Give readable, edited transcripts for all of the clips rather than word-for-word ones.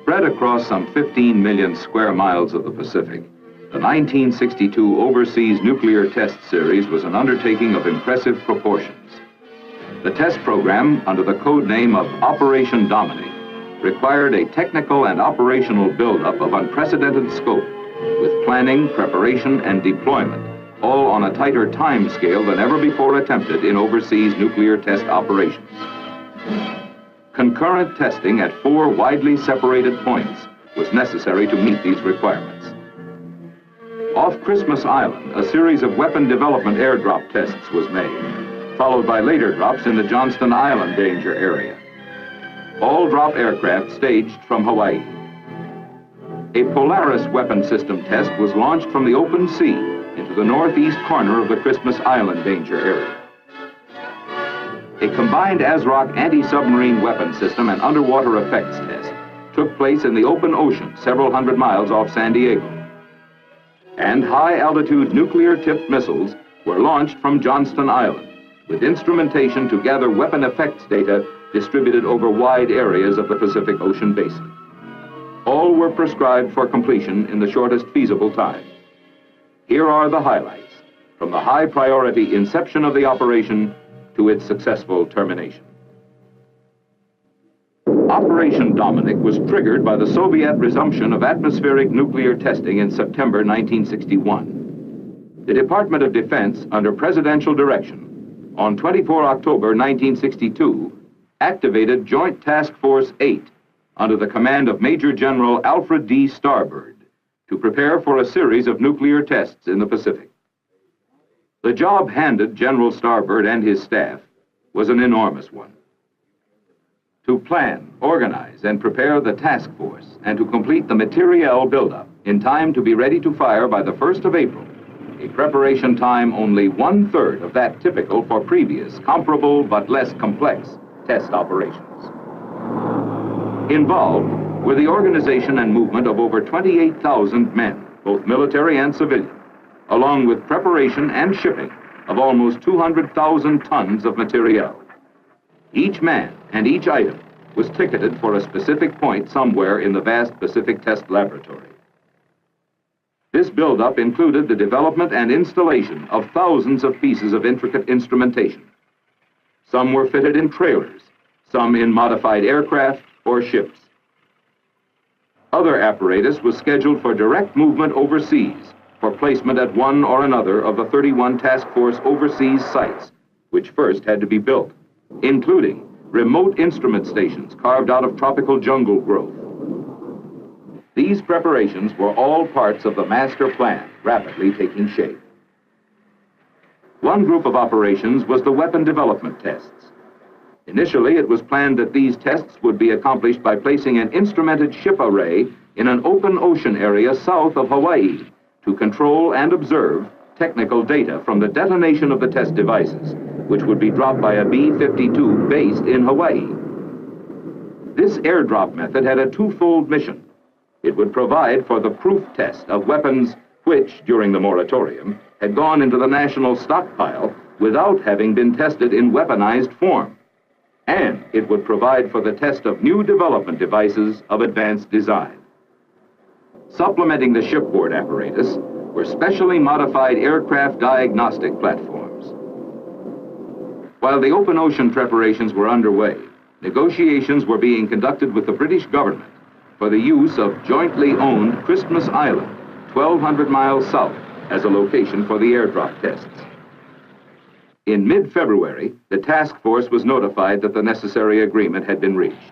Spread across some 15 million square miles of the Pacific, the 1962 Overseas Nuclear Test Series was an undertaking of impressive proportions. The test program, under the code name of Operation Dominic, required a technical and operational buildup of unprecedented scope, with planning, preparation, and deployment, all on a tighter time scale than ever before attempted in overseas nuclear test operations. Concurrent testing at 4 widely separated points was necessary to meet these requirements. Off Christmas Island, a series of weapon development airdrop tests was made, followed by later drops in the Johnston Island danger area. All drop aircraft staged from Hawaii. A Polaris weapon system test was launched from the open sea into the northeast corner of the Christmas Island danger area. A combined ASROC anti-submarine weapon system and underwater effects test took place in the open ocean several hundred miles off San Diego. And high-altitude nuclear-tipped missiles were launched from Johnston Island, with instrumentation to gather weapon effects data distributed over wide areas of the Pacific Ocean basin. All were prescribed for completion in the shortest feasible time. Here are the highlights from the high-priority inception of the operation to its successful termination. Operation Dominic was triggered by the Soviet resumption of atmospheric nuclear testing in September 1961. The Department of Defense, under presidential direction, on 24 October 1962, activated Joint Task Force 8 under the command of Major General Alfred D. Starbird to prepare for a series of nuclear tests in the Pacific. The job handed General Starbird and his staff was an enormous one. To plan, organize, and prepare the task force and to complete the materiel buildup in time to be ready to fire by the 1st of April, a preparation time only 1/3 of that typical for previous, comparable but less complex test operations. Involved were the organization and movement of over 28,000 men, both military and civilian, along with preparation and shipping of almost 200,000 tons of materiel. Each man and each item was ticketed for a specific point somewhere in the vast Pacific Test Laboratory. This buildup included the development and installation of thousands of pieces of intricate instrumentation. Some were fitted in trailers, some in modified aircraft or ships. Other apparatus was scheduled for direct movement overseas for placement at one or another of the 31 task force overseas sites, which first had to be built, including remote instrument stations carved out of tropical jungle growth. These preparations were all parts of the master plan rapidly taking shape. One group of operations was the weapon development tests. Initially, it was planned that these tests would be accomplished by placing an instrumented ship array in an open ocean area south of Hawaii to control and observe technical data from the detonation of the test devices, which would be dropped by a B-52 based in Hawaii. This airdrop method had a twofold mission. It would provide for the proof test of weapons which, during the moratorium, had gone into the national stockpile without having been tested in weaponized form. And it would provide for the test of new development devices of advanced design. Supplementing the shipboard apparatus were specially modified aircraft diagnostic platforms. While the open ocean preparations were underway, negotiations were being conducted with the British government for the use of jointly owned Christmas Island, 1,200 miles south, as a location for the airdrop tests. In mid-February, the task force was notified that the necessary agreement had been reached.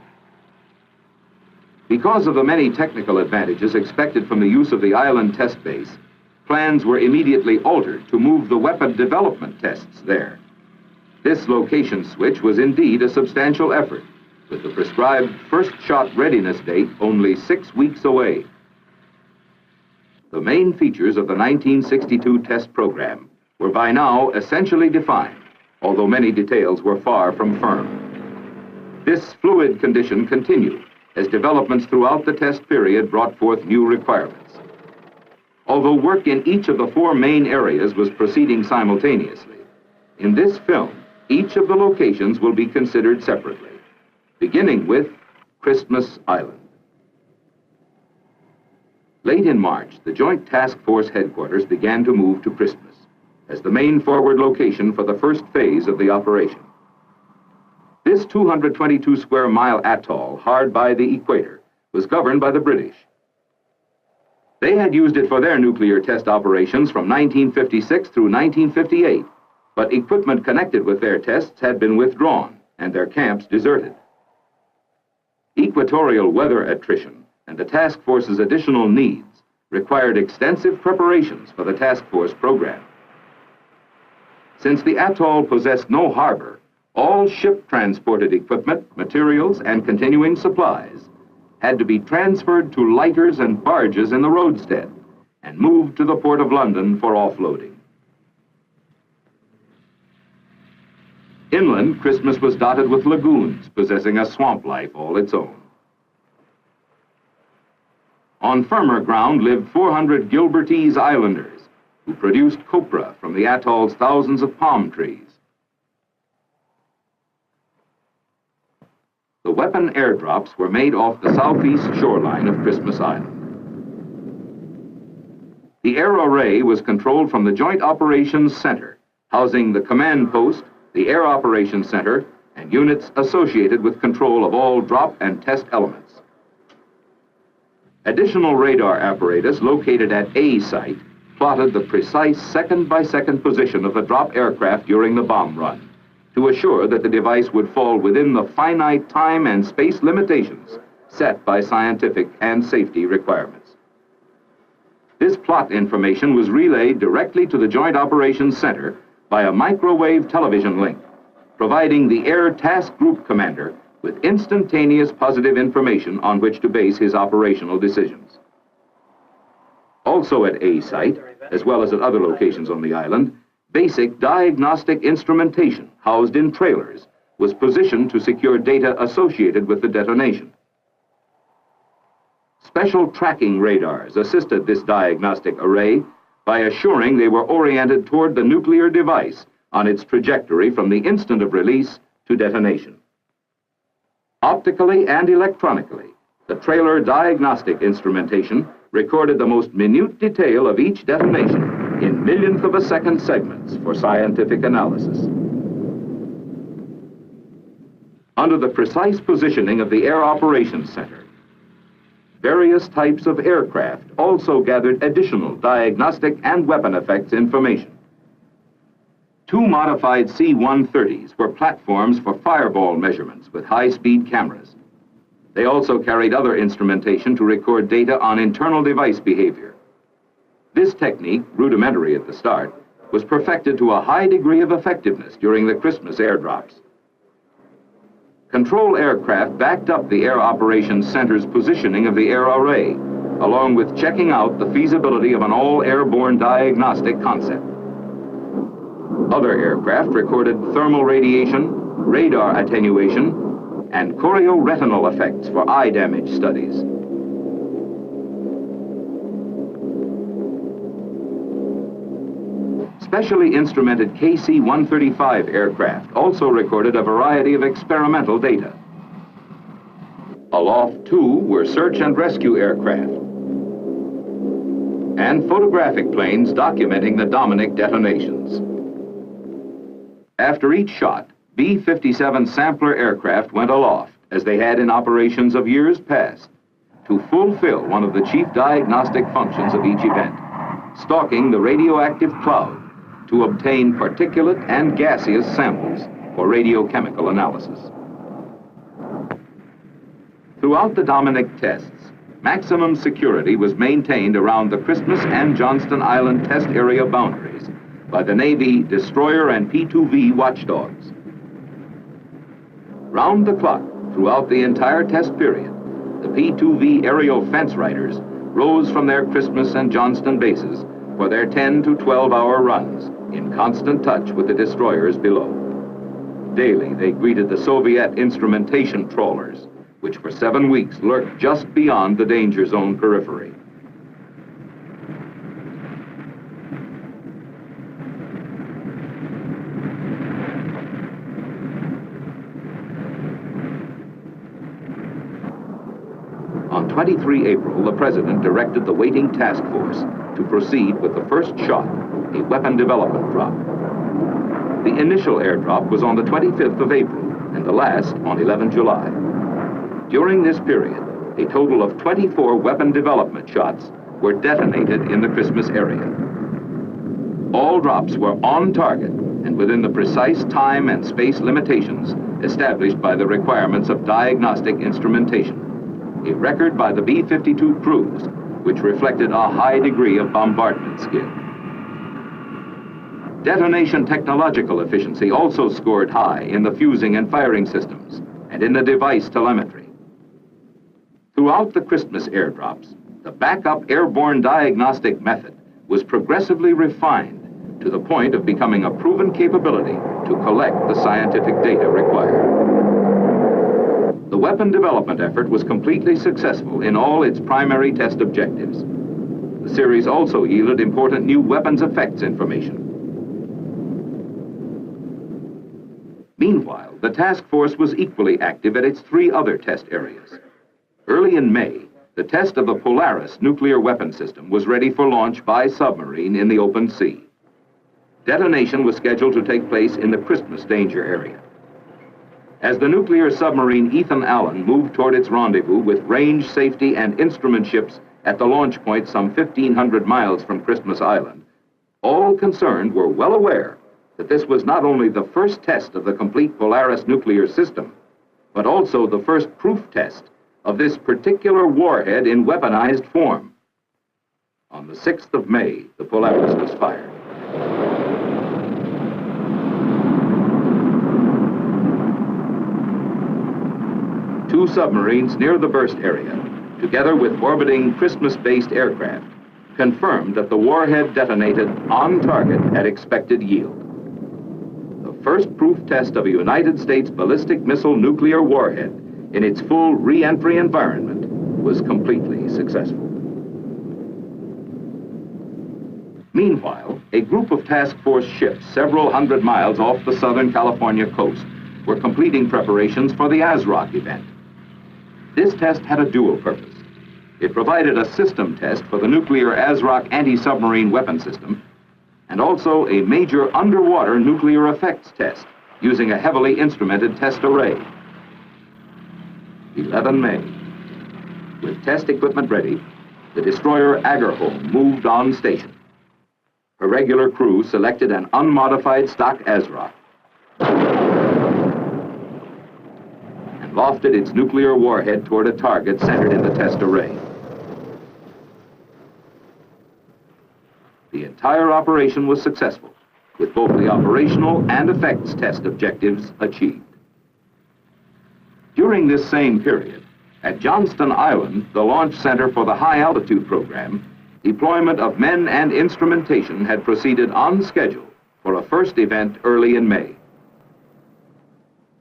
Because of the many technical advantages expected from the use of the island test base, plans were immediately altered to move the weapon development tests there. This location switch was indeed a substantial effort, with the prescribed first-shot readiness date only 6 weeks away. The main features of the 1962 test program were by now essentially defined, although many details were far from firm. This fluid condition continued as developments throughout the test period brought forth new requirements. Although work in each of the 4 main areas was proceeding simultaneously, in this film, each of the locations will be considered separately, beginning with Christmas Island. Late in March, the Joint Task Force headquarters began to move to Christmas as the main forward location for the first phase of the operation. This 222 square mile atoll, hard by the equator, was governed by the British. They had used it for their nuclear test operations from 1956 through 1958, but equipment connected with their tests had been withdrawn and their camps deserted. Equatorial weather attrition and the task force's additional needs required extensive preparations for the task force program. Since the atoll possessed no harbor, all ship-transported equipment, materials, and continuing supplies had to be transferred to lighters and barges in the roadstead and moved to the Port of London for offloading. Inland, Christmas was dotted with lagoons possessing a swamp life all its own. On firmer ground lived 400 Gilbertese islanders who produced copra from the atoll's thousands of palm trees. The weapon airdrops were made off the southeast shoreline of Christmas Island. The air array was controlled from the Joint Operations Center, housing the command post, the Air Operations Center, and units associated with control of all drop and test elements. Additional radar apparatus located at A site plotted the precise second-by-second position of the drop aircraft during the bomb run, to assure that the device would fall within the finite time and space limitations set by scientific and safety requirements. This plot information was relayed directly to the Joint Operations Center by a microwave television link, providing the Air Task Group commander with instantaneous positive information on which to base his operational decisions. Also at A site, as well as at other locations on the island, basic diagnostic instrumentation housed in trailers was positioned to secure data associated with the detonation. Special tracking radars assisted this diagnostic array by assuring they were oriented toward the nuclear device on its trajectory from the instant of release to detonation. Optically and electronically, the trailer diagnostic instrumentation recorded the most minute detail of each detonation in millionth of a second segments for scientific analysis. Under the precise positioning of the Air Operations Center, various types of aircraft also gathered additional diagnostic and weapon effects information. 2 modified C-130s were platforms for fireball measurements with high-speed cameras. They also carried other instrumentation to record data on internal device behavior. This technique, rudimentary at the start, was perfected to a high degree of effectiveness during the Christmas airdrops. Control aircraft backed up the Air Operations Center's positioning of the air array, along with checking out the feasibility of an all-airborne diagnostic concept. Other aircraft recorded thermal radiation, radar attenuation, and chorioretinal effects for eye damage studies. Specially instrumented KC-135 aircraft also recorded a variety of experimental data. Aloft, too, were search and rescue aircraft and photographic planes documenting the Dominic detonations. After each shot, B-57 sampler aircraft went aloft, as they had in operations of years past, to fulfill one of the chief diagnostic functions of each event, stalking the radioactive cloud to obtain particulate and gaseous samples for radiochemical analysis. Throughout the Dominic tests, maximum security was maintained around the Christmas and Johnston Island test area boundaries by the Navy destroyer and P-2V watchdogs. Round the clock, throughout the entire test period, the P-2V aerial fence riders rose from their Christmas and Johnston bases for their 10 to 12-hour runs in constant touch with the destroyers below. Daily, they greeted the Soviet instrumentation trawlers, which for 7 weeks lurked just beyond the danger zone periphery. On 23 April, the President directed the waiting task force to proceed with the first shot, a weapon development drop. The initial airdrop was on the 25th of April and the last on 11 July. During this period, a total of 24 weapon development shots were detonated in the Christmas area. All drops were on target and within the precise time and space limitations established by the requirements of diagnostic instrumentation, a record by the B-52 crews, which reflected a high degree of bombardment skill. Detonation technological efficiency also scored high in the fusing and firing systems and in the device telemetry. Throughout the Christmas airdrops, the backup airborne diagnostic method was progressively refined to the point of becoming a proven capability to collect the scientific data required. The weapon development effort was completely successful in all its primary test objectives. The series also yielded important new weapons effects information. Meanwhile, the task force was equally active at its 3 other test areas. Early in May, the test of the Polaris nuclear weapon system was ready for launch by submarine in the open sea. Detonation was scheduled to take place in the Christmas danger area. As the nuclear submarine Ethan Allen moved toward its rendezvous with range, safety, and instrument ships at the launch point some 1,500 miles from Christmas Island, all concerned were well aware that this was not only the first test of the complete Polaris nuclear system, but also the first proof test of this particular warhead in weaponized form. On the 6th of May, the Polaris was fired. Two submarines near the burst area, together with orbiting Christmas-based aircraft, confirmed that the warhead detonated on target at expected yield. The first proof test of a United States ballistic missile nuclear warhead in its full re-entry environment was completely successful. Meanwhile, a group of task force ships several hundred miles off the Southern California coast were completing preparations for the ASROC event. This test had a dual purpose. It provided a system test for the nuclear ASROC anti-submarine weapon system, and also a major underwater nuclear effects test using a heavily instrumented test array. 11 May. With test equipment ready, the destroyer Agerholm moved on station. Her regular crew selected an unmodified stock ASROC and lofted its nuclear warhead toward a target centered in the test array. The entire operation was successful, with both the operational and effects test objectives achieved. During this same period, at Johnston Island, the launch center for the high altitude program, deployment of men and instrumentation had proceeded on schedule for a first event early in May.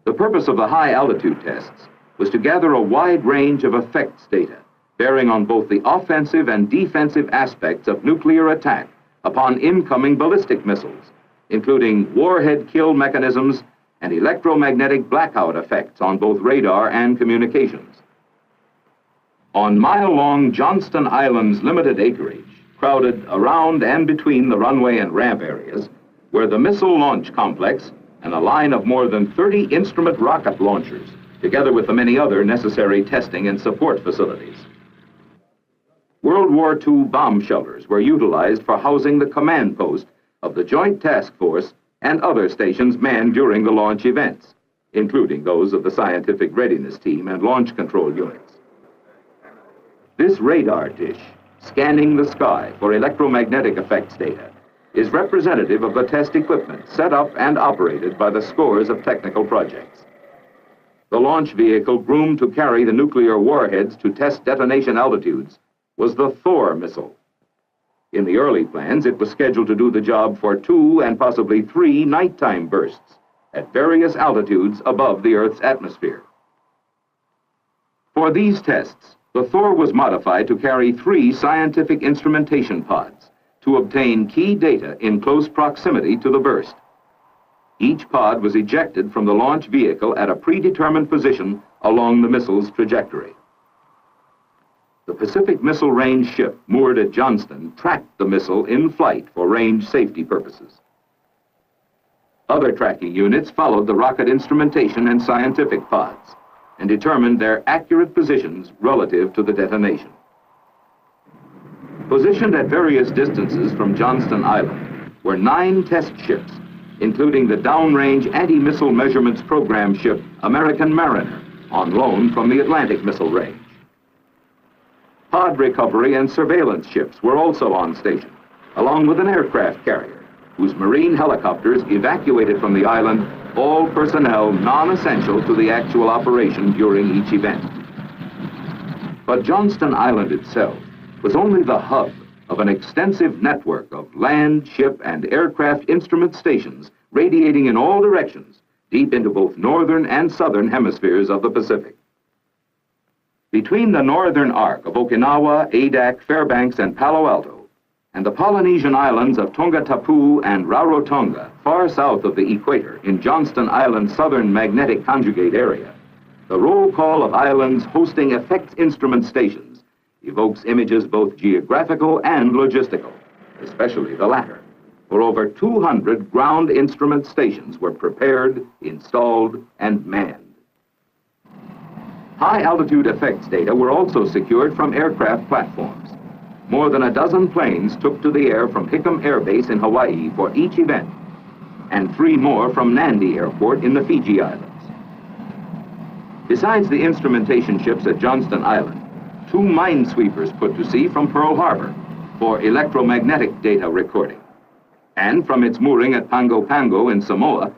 The purpose of the high altitude tests was to gather a wide range of effects data bearing on both the offensive and defensive aspects of nuclear attack upon incoming ballistic missiles, including warhead kill mechanisms and electromagnetic blackout effects on both radar and communications. On mile-long Johnston Island's limited acreage, crowded around and between the runway and ramp areas, were the missile launch complex and a line of more than 30 instrument rocket launchers, together with the many other necessary testing and support facilities. World War II bomb shelters were utilized for housing the command post of the Joint Task Force and other stations manned during the launch events, including those of the Scientific Readiness Team and Launch Control Units. This radar dish, scanning the sky for electromagnetic effects data, is representative of the test equipment set up and operated by the scores of technical projects. The launch vehicle groomed to carry the nuclear warheads to test detonation altitudes was the Thor missile. In the early plans, it was scheduled to do the job for 2 and possibly 3 nighttime bursts at various altitudes above the Earth's atmosphere. For these tests, the Thor was modified to carry 3 scientific instrumentation pods to obtain key data in close proximity to the burst. Each pod was ejected from the launch vehicle at a predetermined position along the missile's trajectory. the Pacific Missile Range ship moored at Johnston tracked the missile in flight for range safety purposes. Other tracking units followed the rocket instrumentation and scientific pods and determined their accurate positions relative to the detonation. Positioned at various distances from Johnston Island were 9 test ships, including the downrange anti-missile measurements program ship American Mariner, on loan from the Atlantic Missile Range. Pod recovery and surveillance ships were also on station, along with an aircraft carrier, whose marine helicopters evacuated from the island all personnel non-essential to the actual operation during each event. But Johnston Island itself was only the hub of an extensive network of land, ship, and aircraft instrument stations radiating in all directions, deep into both northern and southern hemispheres of the Pacific. Between the northern arc of Okinawa, Adak, Fairbanks, and Palo Alto, and the Polynesian islands of Tonga Tapu and Rarotonga, far south of the equator in Johnston Island's southern magnetic conjugate area, the roll call of islands hosting effects instrument stations evokes images both geographical and logistical, especially the latter, for over 200 ground instrument stations were prepared, installed, and manned. High-altitude effects data were also secured from aircraft platforms. More than a dozen planes took to the air from Hickam Air Base in Hawaii for each event, and 3 more from Nandi Airport in the Fiji Islands. Besides the instrumentation ships at Johnston Island, 2 minesweepers put to sea from Pearl Harbor for electromagnetic data recording. And from its mooring at Pago Pago in Samoa,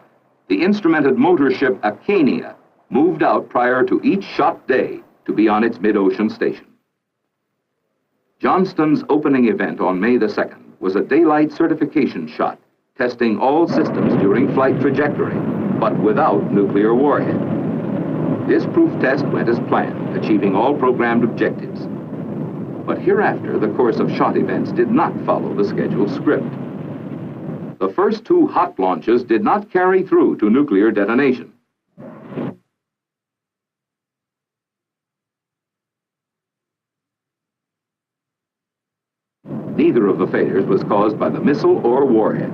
the instrumented motor ship Acania moved out prior to each shot day to be on its mid-ocean station. Johnston's opening event on May the 2nd was a daylight certification shot, testing all systems during flight trajectory, but without nuclear warhead. This proof test went as planned, achieving all programmed objectives. But hereafter, the course of shot events did not follow the scheduled script. The first 2 hot launches did not carry through to nuclear detonation. Neither of the failures was caused by the missile or warhead.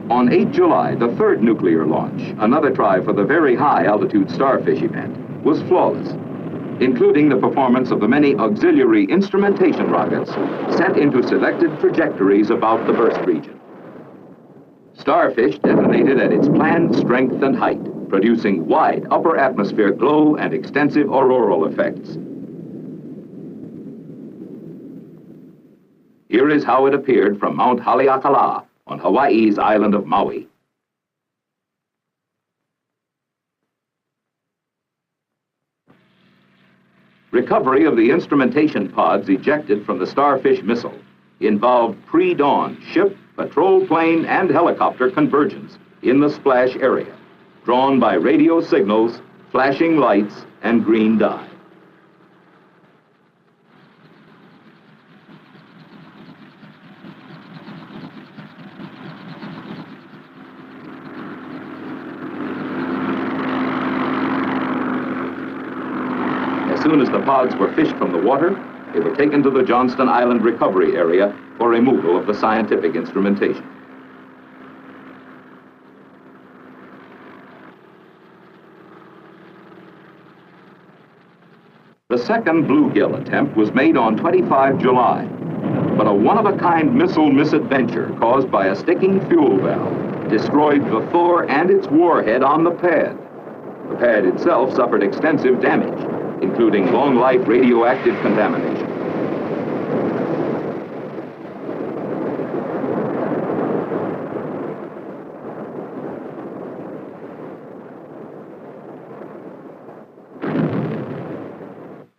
On 8 July, the 3rd nuclear launch, another try for the very high-altitude Starfish event, was flawless, including the performance of the many auxiliary instrumentation rockets sent into selected trajectories about the burst region. Starfish detonated at its planned strength and height, producing wide upper atmosphere glow and extensive auroral effects. Here is how it appeared from Mount Haleakala on Hawaii's island of Maui. Recovery of the instrumentation pods ejected from the Starfish missile involved pre-dawn ship, patrol plane, and helicopter convergence in the splash area, drawn by radio signals, flashing lights, and green dye. As soon as the pods were fished from the water, they were taken to the Johnston Island recovery area for removal of the scientific instrumentation. The second bluegill attempt was made on 25 July, but a one-of-a-kind missile misadventure caused by a sticking fuel valve destroyed the Thor and its warhead on the pad. The pad itself suffered extensive damage, including long-life radioactive contamination.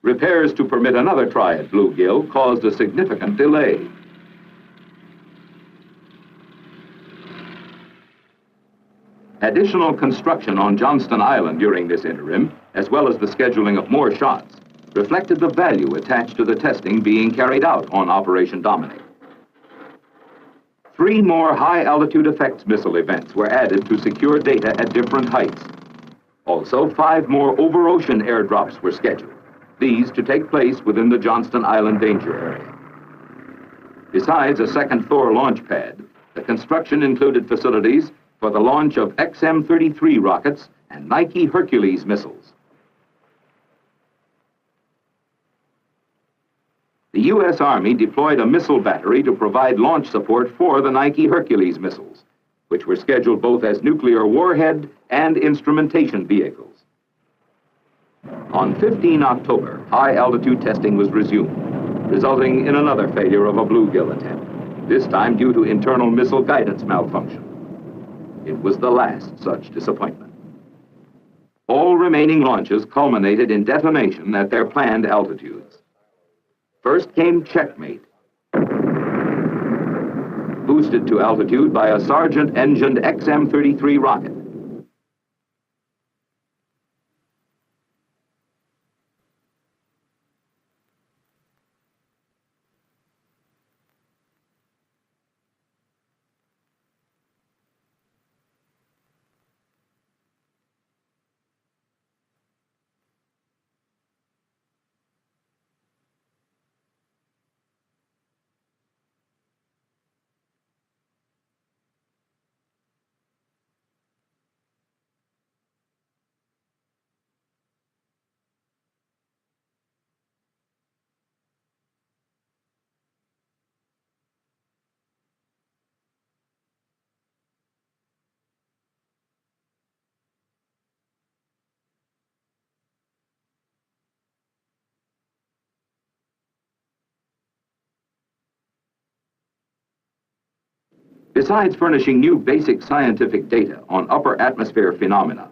Repairs to permit another try at bluegill caused a significant delay. Additional construction on Johnston Island during this interim, as well as the scheduling of more shots, reflected the value attached to the testing being carried out on Operation Dominic. 3 more high-altitude effects missile events were added to secure data at different heights. Also, 5 more over-ocean airdrops were scheduled, these to take place within the Johnston Island danger area. Besides a second Thor launch pad, the construction included facilities for the launch of XM-33 rockets and Nike Hercules missiles. The U.S. Army deployed a missile battery to provide launch support for the Nike Hercules missiles, which were scheduled both as nuclear warhead and instrumentation vehicles. On 15 October, high-altitude testing was resumed, resulting in another failure of a bluegill attempt, this time due to internal missile guidance malfunction. It was the last such disappointment. All remaining launches culminated in detonation at their planned altitudes. First came Checkmate, boosted to altitude by a Sargent-engined XM-33 rocket. Besides furnishing new basic scientific data on upper atmosphere phenomena,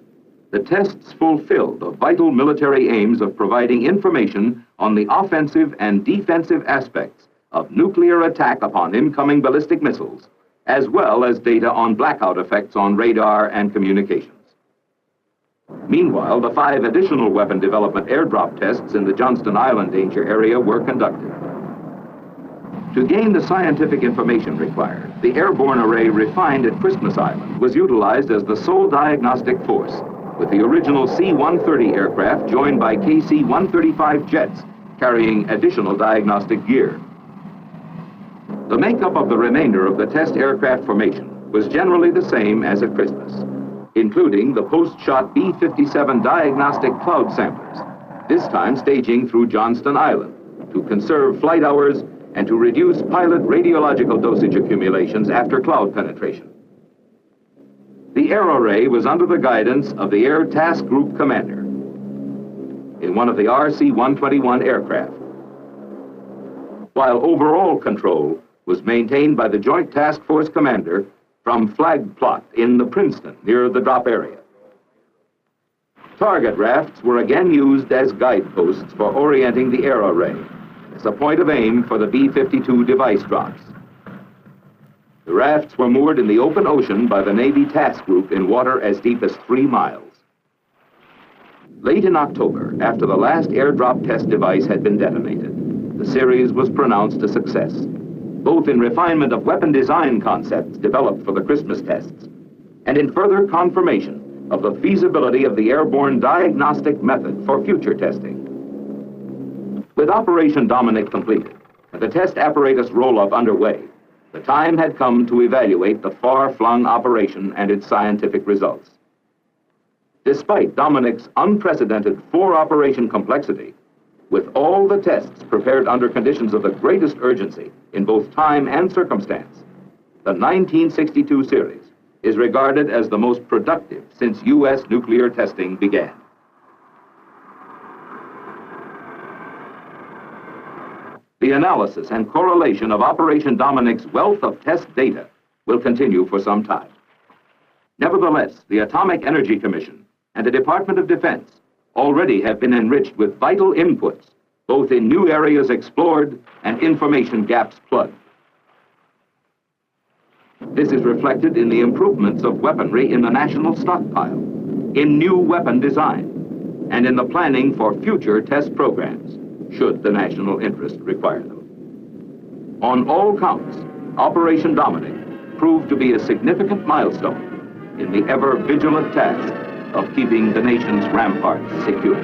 the tests fulfilled the vital military aims of providing information on the offensive and defensive aspects of nuclear attack upon incoming ballistic missiles, as well as data on blackout effects on radar and communications. Meanwhile, the 5 additional weapon development airdrop tests in the Johnston Island danger area were conducted. To gain the scientific information required, the airborne array refined at Christmas Island was utilized as the sole diagnostic force, with the original C-130 aircraft joined by KC-135 jets carrying additional diagnostic gear. The makeup of the remainder of the test aircraft formation was generally the same as at Christmas, including the post-shot B-57 diagnostic cloud samplers, this time staging through Johnston Island to conserve flight hours and to reduce pilot radiological dosage accumulations after cloud penetration. The air array was under the guidance of the Air Task Group Commander in one of the RC-121 aircraft, while overall control was maintained by the Joint Task Force Commander from Flag Plot in the Princeton near the drop area. Target rafts were again used as guideposts for orienting the air array as a point of aim for the B-52 device drops. The rafts were moored in the open ocean by the Navy Task Group in water as deep as 3 miles. Late in October, after the last airdrop test device had been detonated, the series was pronounced a success, both in refinement of weapon design concepts developed for the Christmas tests and in further confirmation of the feasibility of the airborne diagnostic method for future testing. With Operation Dominic completed and the test apparatus roll-up underway, the time had come to evaluate the far-flung operation and its scientific results. Despite Dominic's unprecedented 4-operation complexity, with all the tests prepared under conditions of the greatest urgency in both time and circumstance, the 1962 series is regarded as the most productive since U.S. nuclear testing began. The analysis and correlation of Operation Dominic's wealth of test data will continue for some time. Nevertheless, the Atomic Energy Commission and the Department of Defense already have been enriched with vital inputs, both in new areas explored and information gaps plugged. This is reflected in the improvements of weaponry in the national stockpile, in new weapon design, and in the planning for future test programs, should the national interest require them. On all counts, Operation Dominic proved to be a significant milestone in the ever-vigilant task of keeping the nation's ramparts secure.